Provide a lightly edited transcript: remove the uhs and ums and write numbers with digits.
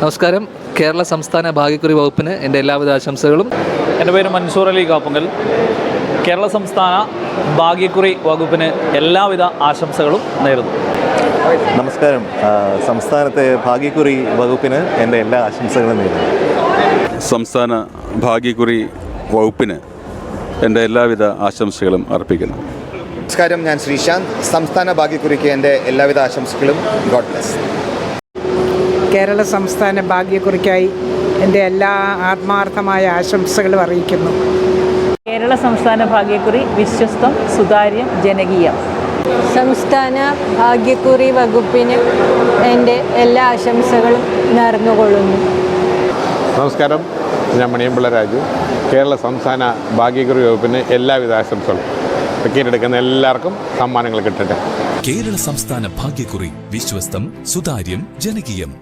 നമസ്കാരം. കേരള സംസ്ഥാന ഭാഗ്യക്കുറി വകുപ്പിന് എൻ്റെ എല്ലാവിധ ആശംസകളും. എൻ്റെ പേര് മൻസൂർ അലി കാപ്പങ്കൽ. കേരള സംസ്ഥാന ഭാഗ്യക്കുറി വകുപ്പിന് എല്ലാവിധ ആശംസകളും നേരുന്നു. നമസ്കാരം. സംസ്ഥാനത്തെ ഭാഗ്യക്കുറി വകുപ്പിന് എൻ്റെ എല്ലാ ആശംസകളും നേരുന്നു. സംസ്ഥാന ഭാഗ്യക്കുറി വകുപ്പിന് എൻ്റെ എല്ലാവിധ ആശംസകളും അർപ്പിക്കുന്നു. നമസ്കാരം, ഞാൻ ശ്രീശാന്ത്. സംസ്ഥാന ഭാഗ്യക്കുറിക്ക് എൻ്റെ എല്ലാവിധ ആശംസകളും. God bless. കേരള സംസ്ഥാന ഭാഗ്യക്കുറിക്കായി എൻ്റെ എല്ലാ ആത്മാർത്ഥമായ ആശംസകളും അറിയിക്കുന്നു. കേരള സംസ്ഥാന ഭാഗ്യക്കുറി വിശ്വസ്തം, സുതാര്യം, ജനകീയം. സംസ്ഥാന ഭാഗ്യക്കുറി വകുപ്പിന് എൻ്റെ എല്ലാ ആശംസകളും നേർന്നുകൊള്ളുന്നു. നമസ്കാരം, ഞാൻ മണിയമ്പിള്ള രാജു. കേരള സംസ്ഥാന ഭാഗ്യക്കുറി വകുപ്പിന് എല്ലാവിധ ആശംസകളും. ടിക്കറ്റെടുക്കുന്ന എല്ലാവർക്കും സമ്മാനങ്ങൾ കിട്ടട്ടെ. കേരള സംസ്ഥാന ഭാഗ്യക്കുറി വിശ്വസ്തം, സുതാര്യം, ജനകീയം.